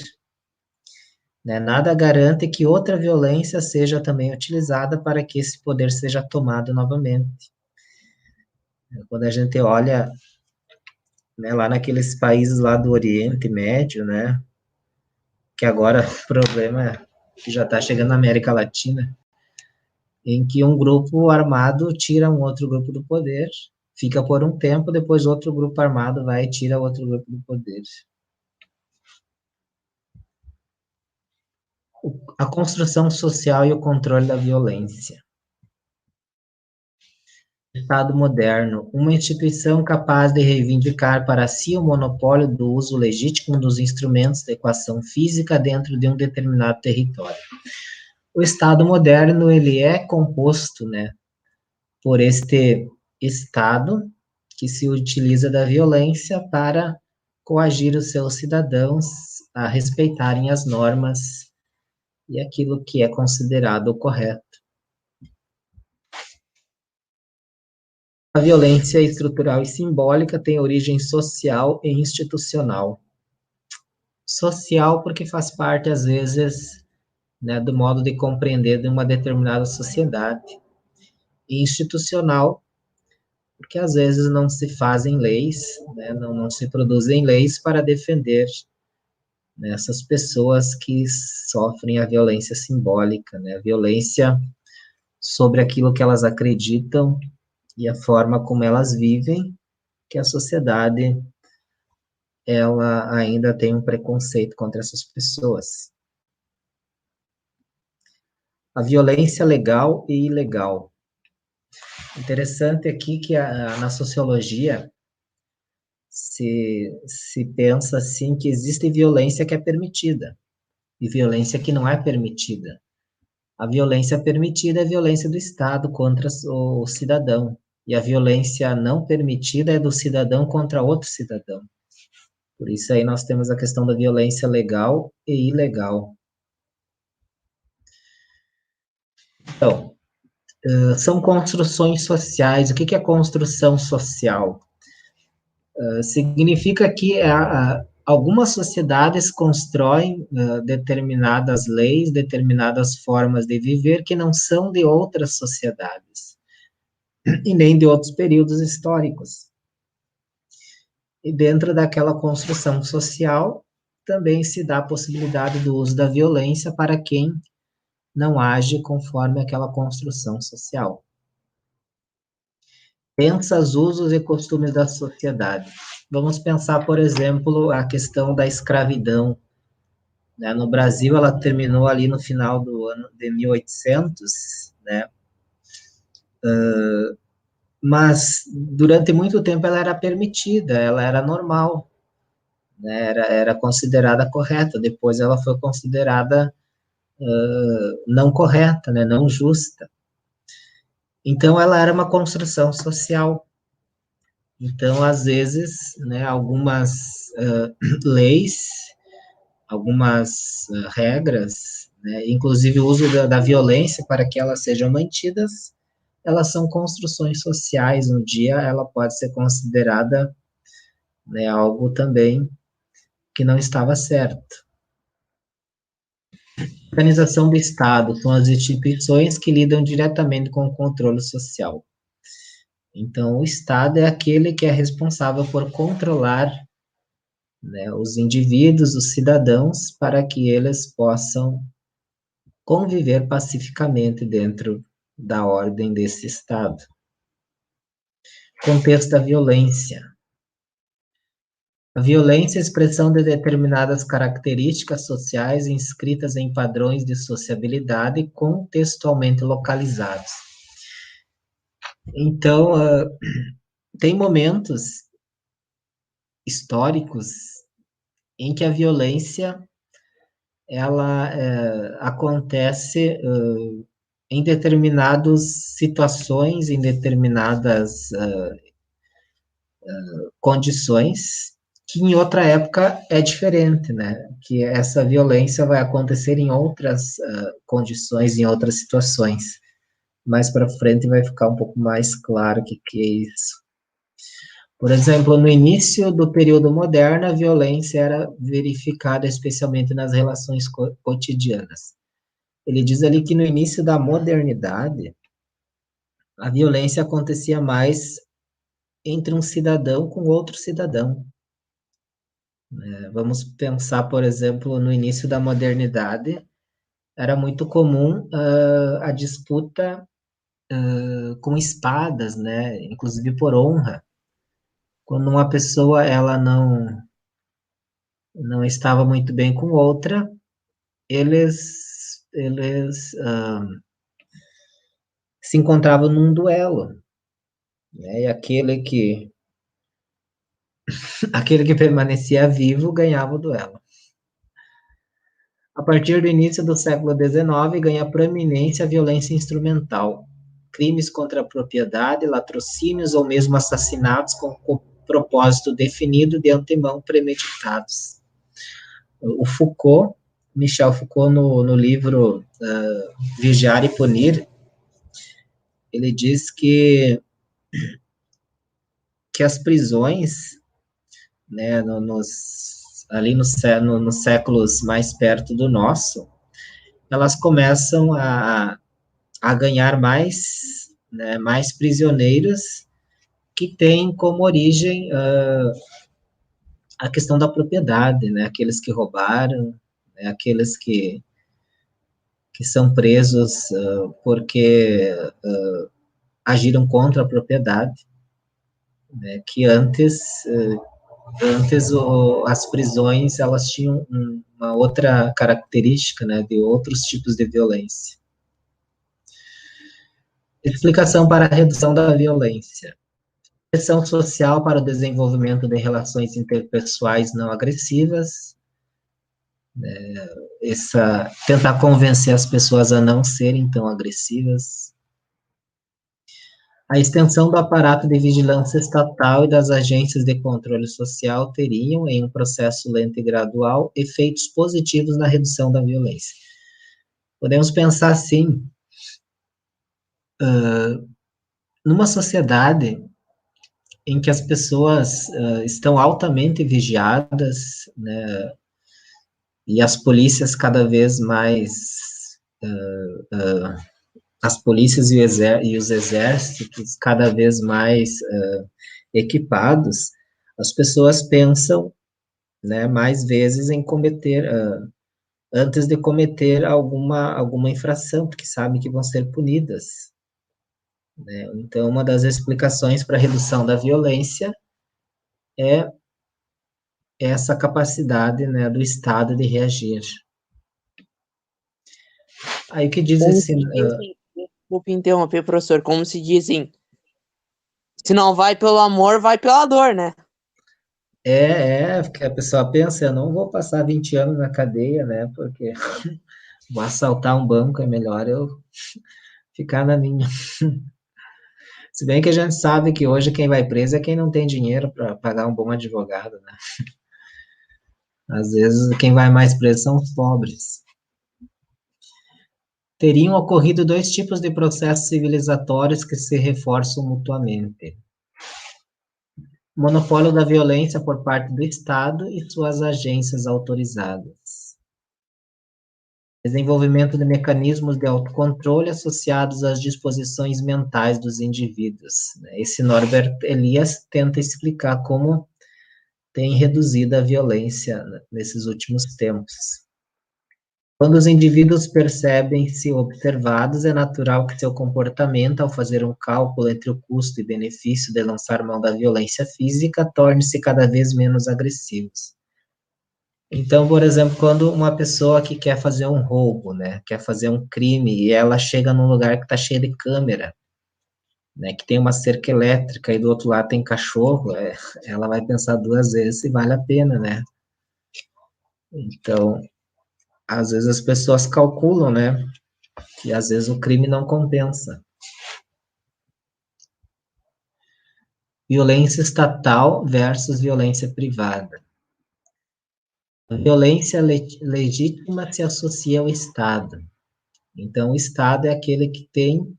né, nada garante que outra violência seja também utilizada para que esse poder seja tomado novamente. Quando a gente olha, né, lá naqueles países lá do Oriente Médio, né, que agora o problema é que já está chegando na América Latina, em que um grupo armado tira um outro grupo do poder, fica por um tempo, depois outro grupo armado vai e tira outro grupo do poder. A construção social e o controle da violência. Estado moderno, uma instituição capaz de reivindicar para si o monopólio do uso legítimo dos instrumentos de equação física dentro de um determinado território. O Estado moderno, ele é composto, né, por este Estado que se utiliza da violência para coagir os seus cidadãos a respeitarem as normas e aquilo que é considerado o correto. A violência estrutural e simbólica tem origem social e institucional. Social porque faz parte, às vezes, né, do modo de compreender de uma determinada sociedade. E institucional porque, às vezes, não se fazem leis, né, não se produzem leis para defender, né, essas pessoas que sofrem a violência simbólica, né, a violência sobre aquilo que elas acreditam e a forma como elas vivem, que a sociedade ela ainda tem um preconceito contra essas pessoas. A violência legal e ilegal. Interessante aqui que na sociologia se pensa assim que existe violência que é permitida e violência que não é permitida. A violência permitida é a violência do Estado contra o cidadão, e a violência não permitida é do cidadão contra outro cidadão. Por isso aí nós temos a questão da violência legal e ilegal. Então, são construções sociais. O que é construção social? Significa que algumas sociedades constroem determinadas leis, determinadas formas de viver que não são de outras sociedades e nem de outros períodos históricos. E dentro daquela construção social também se dá a possibilidade do uso da violência para quem não age conforme aquela construção social. Crenças, usos e costumes da sociedade. Vamos pensar, por exemplo, a questão da escravidão. Né? No Brasil, ela terminou ali no final do ano de 1800, né? Mas durante muito tempo ela era permitida, ela era normal, né? Era considerada correta. Depois ela foi considerada não correta, né? Não justa. Então, ela era uma construção social. Então, às vezes, né, algumas leis algumas regras, né, inclusive o uso da violência para que elas sejam mantidas, elas são construções sociais. Um dia ela pode ser considerada, né, algo também que não estava certo. A organização do Estado são as instituições que lidam diretamente com o controle social. Então, o Estado é aquele que é responsável por controlar, né, os indivíduos, os cidadãos, para que eles possam conviver pacificamente dentro da ordem desse Estado. Contexto da violência. A violência é a expressão de determinadas características sociais inscritas em padrões de sociabilidade contextualmente localizados. Então, tem momentos históricos em que a violência ela acontece em determinadas situações, em determinadas condições, que em outra época é diferente, né? Que essa violência vai acontecer em outras condições, em outras situações. Mais para frente vai ficar um pouco mais claro o que é isso. Por exemplo, no início do período moderno, a violência era verificada especialmente nas relações cotidianas. Ele diz ali que no início da modernidade, a violência acontecia mais entre um cidadão com outro cidadão. Vamos pensar, por exemplo, no início da modernidade, era muito comum a disputa com espadas, né? Inclusive por honra. Quando uma pessoa ela não estava muito bem com outra, eles se encontravam num duelo, né? E aquele que permanecia vivo ganhava o duelo. A partir do início do século XIX, ganha proeminência a violência instrumental, crimes contra a propriedade, latrocínios ou mesmo assassinatos com propósito definido de antemão premeditados. O Foucault, Michel Foucault, no livro Vigiar e Punir, ele diz que as prisões, né, ali nos séculos mais perto do nosso, elas começam a ganhar mais, né, mais prisioneiros que têm como origem a questão da propriedade, né, aqueles que roubaram, né, aqueles que são presos porque agiram contra a propriedade, né, que antes as prisões elas tinham uma outra característica, né, de outros tipos de violência. Explicação para a redução da violência. Pressão social para o desenvolvimento de relações interpessoais não agressivas, né, tentar convencer as pessoas a não serem tão agressivas. A extensão do aparato de vigilância estatal e das agências de controle social teriam, em um processo lento e gradual, efeitos positivos na redução da violência. Podemos pensar assim, numa sociedade em que as pessoas estão altamente vigiadas, né, e as polícias cada vez mais, as polícias e os exércitos cada vez mais equipados, as pessoas pensam, né, mais vezes em cometer, antes de cometer alguma infração, porque sabem que vão ser punidas. Né? Então, uma das explicações para a redução da violência é essa capacidade, né, do Estado de reagir. Aí o que diz Como esse... se dizem, desculpe interromper, professor, como se dizem, se não vai pelo amor, vai pela dor, né? Porque a pessoa pensa, eu não vou passar 20 anos na cadeia, né, porque vou assaltar um banco, é melhor eu ficar na minha. Se bem que a gente sabe que hoje quem vai preso é quem não tem dinheiro para pagar um bom advogado, né? Às vezes, quem vai mais preso são os pobres. Teriam ocorrido dois tipos de processos civilizatórios que se reforçam mutuamente: o monopólio da violência por parte do Estado e suas agências autorizadas. Desenvolvimento de mecanismos de autocontrole associados às disposições mentais dos indivíduos. Esse Norbert Elias tenta explicar como tem reduzido a violência nesses últimos tempos. Quando os indivíduos percebem-se observados, é natural que seu comportamento, ao fazer um cálculo entre o custo e benefício de lançar mão da violência física, torne-se cada vez menos agressivos. Então, por exemplo, quando uma pessoa que quer fazer um roubo, né, quer fazer um crime, e ela chega num lugar que está cheio de câmera, né, que tem uma cerca elétrica e do outro lado tem cachorro, ela vai pensar duas vezes se vale a pena, né? Então, às vezes as pessoas calculam, né, que às vezes o crime não compensa. Violência estatal versus violência privada. A violência legítima se associa ao Estado. Então, o Estado é aquele que tem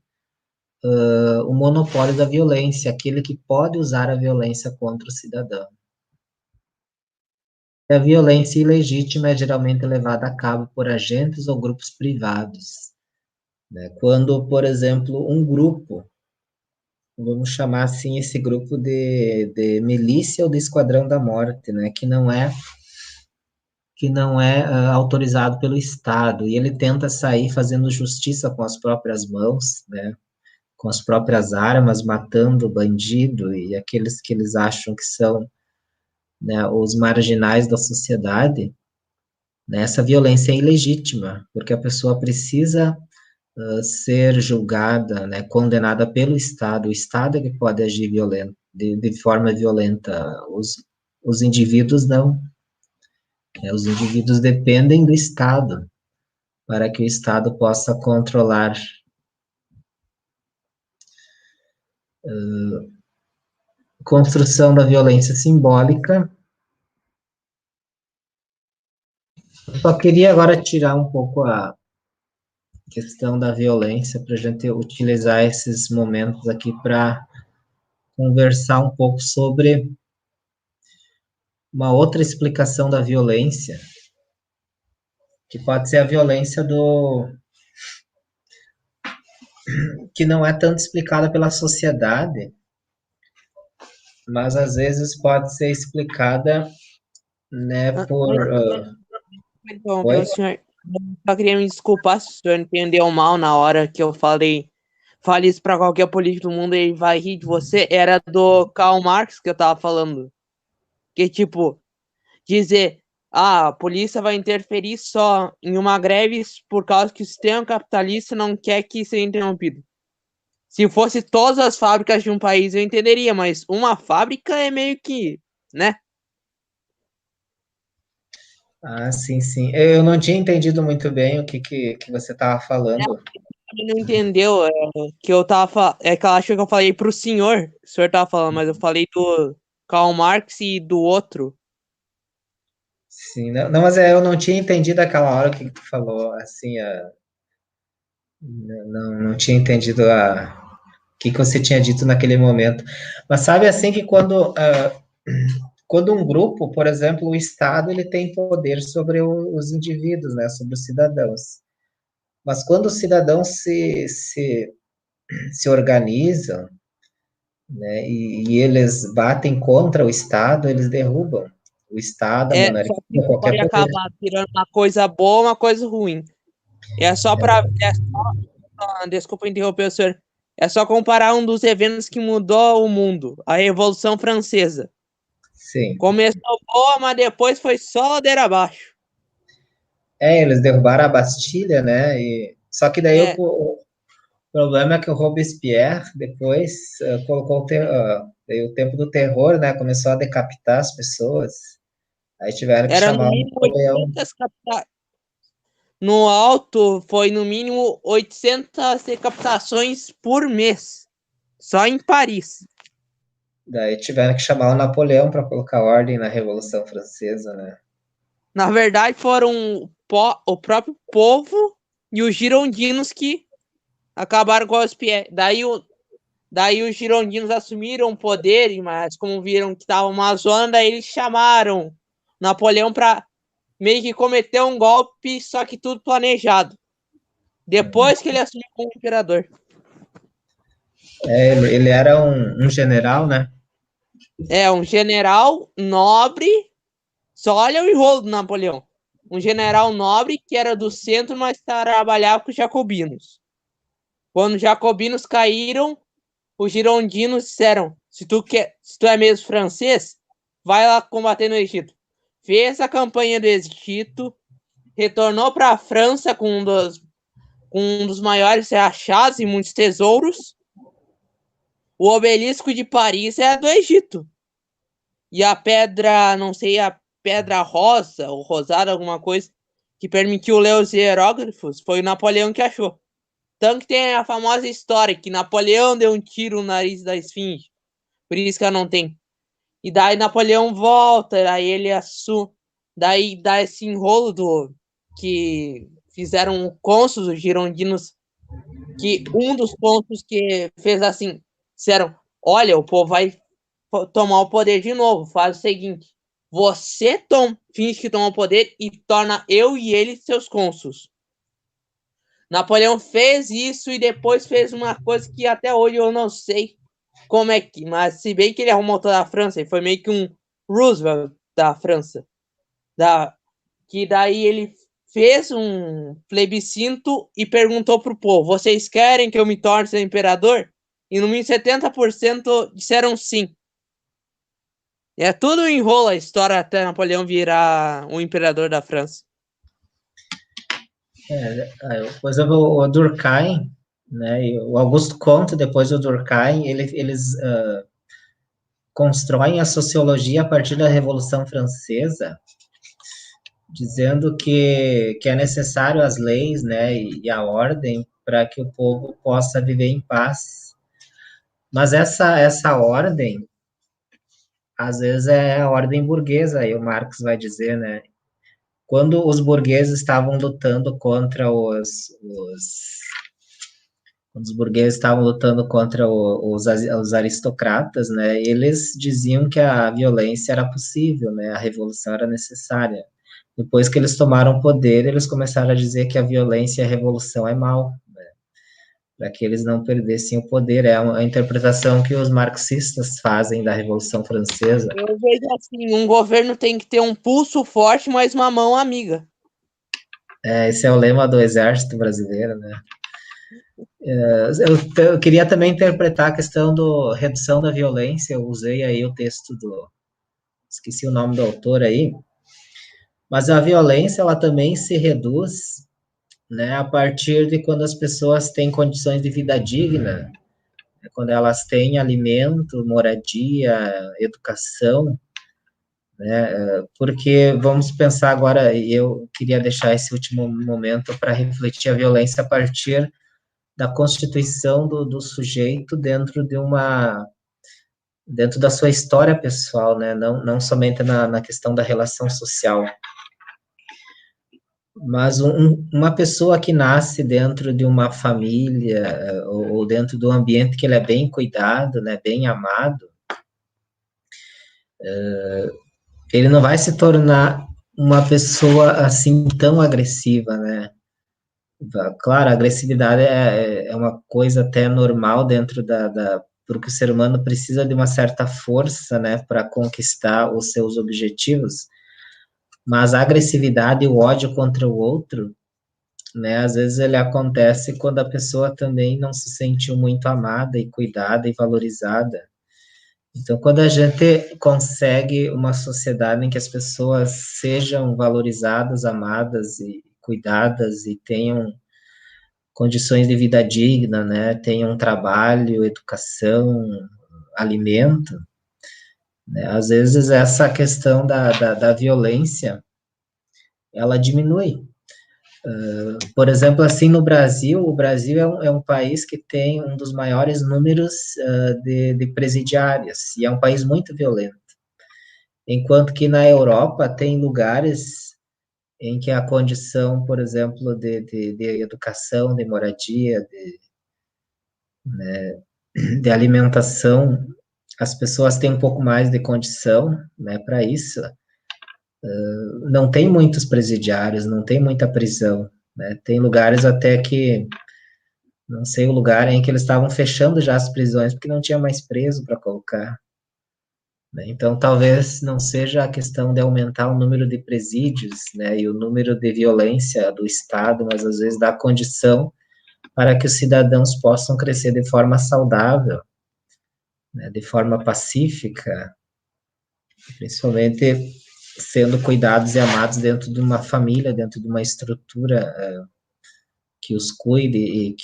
o monopólio da violência, aquele que pode usar a violência contra o cidadão. A violência ilegítima é geralmente levada a cabo por agentes ou grupos privados, né? Quando, por exemplo, um grupo, vamos chamar assim esse grupo de milícia ou de esquadrão da morte, né, que não é autorizado pelo Estado, e ele tenta sair fazendo justiça com as próprias mãos, né, com as próprias armas, matando o bandido e aqueles que eles acham que são, né, os marginais da sociedade, né, essa violência é ilegítima, porque a pessoa precisa ser julgada, né, condenada pelo Estado. O Estado é que pode agir de forma violenta. Os indivíduos não. Os indivíduos dependem do Estado para que o Estado possa controlar. Construção da violência simbólica. Eu só queria agora tirar um pouco a questão da violência para a gente utilizar esses momentos aqui para conversar um pouco sobre uma outra explicação da violência, que pode ser a violência que não é tanto explicada pela sociedade, mas às vezes pode ser explicada, né, por... Interrompeu o senhor. Eu só queria me desculpar se o senhor entendeu mal na hora que eu falei. Fale isso pra qualquer político do mundo e ele vai rir de você. Era do Karl Marx que eu tava falando. Que, tipo, dizer, a polícia vai interferir só em uma greve por causa que o sistema capitalista não quer que seja interrompido. Se fosse todas as fábricas de um país, eu entenderia, mas uma fábrica é meio que, né? Ah, sim, sim. Eu não tinha entendido muito bem o que você estava falando. Ele não entendeu, que eu tava. É que ela achou que eu falei pro senhor. O senhor tava falando, mas eu falei do Karl Marx e do outro. Sim, não, não, mas eu não tinha entendido aquela hora que tu falou, assim, não tinha entendido o que você tinha dito naquele momento. Mas sabe assim que quando um grupo, por exemplo, o Estado, ele tem poder sobre os indivíduos, né, sobre os cidadãos. Mas quando os cidadãos se organizam, né, e eles batem contra o Estado, eles derrubam o Estado, a Só monarquia, que pode qualquer poder. acabar virando uma coisa boa, uma coisa ruim. É só pra. Desculpa interromper o senhor. É só comparar um dos eventos que mudou o mundo, a Revolução Francesa. Sim. Começou boa, mas depois foi só ladeira abaixo. Eles derrubaram a Bastilha, né? Só que daí É, o problema é que o Robespierre depois colocou daí o tempo do terror, né? Começou a decapitar as pessoas. Aí tiveram que era no chamar o mínimo Napoleão. 800 capitais. No alto foi no mínimo 800 decapitações por mês, só em Paris. Daí tiveram que chamar o Napoleão para colocar ordem na Revolução Francesa, né? Na verdade, foram o próprio povo e os girondinos que acabaram com os Robespierre. Daí os girondinos assumiram o poder, mas como viram que estava uma zona, daí eles chamaram Napoleão para meio que cometer um golpe, só que tudo planejado. Depois que ele assumiu como imperador. Ele era um general, né? É, um general nobre. Só olha o enrolo do Napoleão. Um general nobre que era do centro, mas trabalhava com os jacobinos. Quando os jacobinos caíram, os girondinos disseram: se tu é mesmo francês, vai lá combater no Egito. Fez a campanha do Egito, retornou para a França com um dos maiores achados e muitos tesouros. O obelisco de Paris é do Egito. E a pedra, não sei, a pedra rosa ou rosada, alguma coisa, que permitiu ler os hieróglifos, foi o Napoleão que achou. Tanto que tem a famosa história que Napoleão deu um tiro no nariz da esfinge. Por isso que ela não tem. E daí Napoleão volta, daí ele assume. Daí dá esse enrolo do que fizeram o cônsul, os girondinos, que um dos cônsuls que fez assim, disseram: olha, o povo vai tomar o poder de novo. Faz o seguinte: você finge que toma o poder e torna eu e ele seus cônsuls. Napoleão fez isso e depois fez uma coisa que até hoje eu não sei como é que, mas se bem que ele arrumou toda a França, ele foi meio que um Roosevelt da França, que daí ele fez um plebiscito e perguntou pro povo: vocês querem que eu me torne seu imperador? E no mínimo 70% disseram sim. É tudo enrola a história até Napoleão virar o imperador da França. Por exemplo, o Durkheim, né, e o Augusto Comte, depois do Durkheim, eles constroem a sociologia a partir da Revolução Francesa, dizendo que é necessário as leis, né, e a ordem para que o povo possa viver em paz. Mas essa ordem, às vezes, é a ordem burguesa, aí o Marx vai dizer, né? Quando os burgueses estavam lutando contra os burgueses estavam lutando contra os aristocratas, né? Eles diziam que a violência era possível, né? A revolução era necessária. Depois que eles tomaram poder, eles começaram a dizer que a violência e a revolução é mal, né? Para que eles não perdessem o poder. É a interpretação que os marxistas fazem da Revolução Francesa. Eu vejo assim, um governo tem que ter um pulso forte, mas uma mão amiga. Esse é o lema do Exército Brasileiro, né? Eu queria também interpretar a questão da redução da violência. Eu usei aí o texto esqueci o nome do autor aí, mas a violência ela também se reduz, né, a partir de quando as pessoas têm condições de vida digna, quando elas têm alimento, moradia, educação, né, porque vamos pensar agora, e eu queria deixar esse último momento para refletir a violência a partir da constituição do sujeito dentro da sua história pessoal, né? Não somente na questão da relação social. Mas uma pessoa que nasce dentro de uma família ou dentro do ambiente que ele é bem cuidado, né, bem amado, ele não vai se tornar uma pessoa assim tão agressiva, né? Claro, a agressividade é uma coisa até normal dentro porque o ser humano precisa de uma certa força, né, para conquistar os seus objetivos, mas a agressividade e o ódio contra o outro, né, às vezes ele acontece quando a pessoa também não se sentiu muito amada e cuidada e valorizada. Então, quando a gente consegue uma sociedade em que as pessoas sejam valorizadas, amadas e cuidadas e tenham condições de vida digna, né, tenham trabalho, educação, alimento, né, às vezes essa questão da violência, ela diminui. Por exemplo, assim, no Brasil, o Brasil é um país que tem um dos maiores números de presidiárias, e é um país muito violento. Enquanto que na Europa tem lugares em que a condição, por exemplo, de educação, de moradia, de alimentação, as pessoas têm um pouco mais de condição, né, para isso. Não tem muitos presidiários, não tem muita prisão, né? Tem lugares até que, não sei o lugar em que eles estavam fechando já as prisões porque não tinha mais preso para colocar, né? Então, talvez não seja a questão de aumentar o número de presídios, né, e o número de violência do Estado, mas às vezes dá condição para que os cidadãos possam crescer de forma saudável, né, de forma pacífica, principalmente sendo cuidados e amados dentro de uma família, dentro de uma estrutura que os cuide e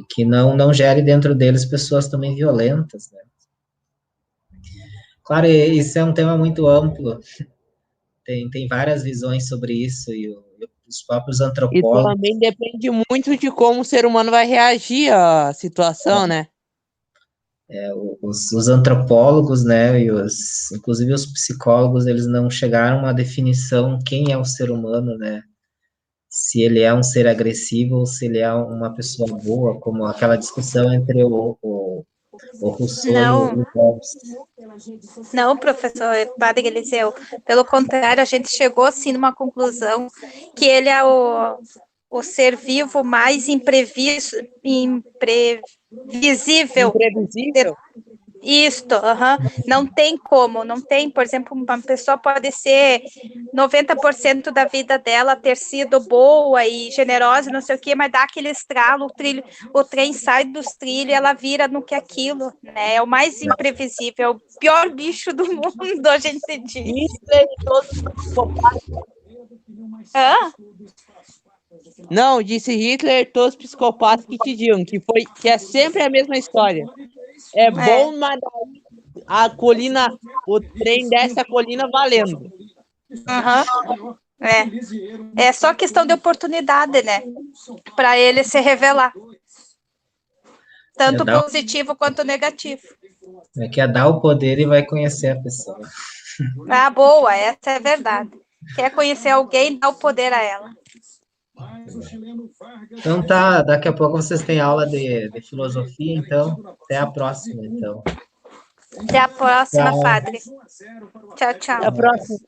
que não gere dentro deles pessoas também violentas, né? Claro, isso é um tema muito amplo, tem várias visões sobre isso, e os próprios E antropólogos, também depende muito de como o ser humano vai reagir à situação, né? os antropólogos, né, inclusive os psicólogos, eles não chegaram a uma definição quem é o ser humano, né? Se ele é um ser agressivo ou se ele é uma pessoa boa, como aquela discussão entre o Rousseau e Não, o Hobbes. não, professor Padre Eliseu. Pelo contrário, a gente chegou assim numa conclusão que ele é o ser vivo mais imprevisível Imprevisível. isto, não tem como, não tem, por exemplo, uma pessoa pode ser 90% da vida dela ter sido boa e generosa, não sei o quê, mas dá aquele estralo, o trem sai dos trilhos e ela vira no que é aquilo, né? É o mais imprevisível, o pior bicho do mundo, a gente diz. Hitler e todos os psicopatas. Hã? Não, disse Hitler e todos os psicopatas que te digam que é sempre a mesma história. É bom, mas a colina, o trem desce a colina valendo. É só questão de oportunidade, né? Para ele se revelar. Tanto positivo quanto negativo. É que é dar o poder e vai conhecer a pessoa. Ah, boa, essa é a verdade. Quer conhecer alguém, dá o poder a ela. Então tá, daqui a pouco vocês têm aula de filosofia, então até a próxima, então. Até a próxima, Tchau. Padre. Tchau, tchau. Até a próxima.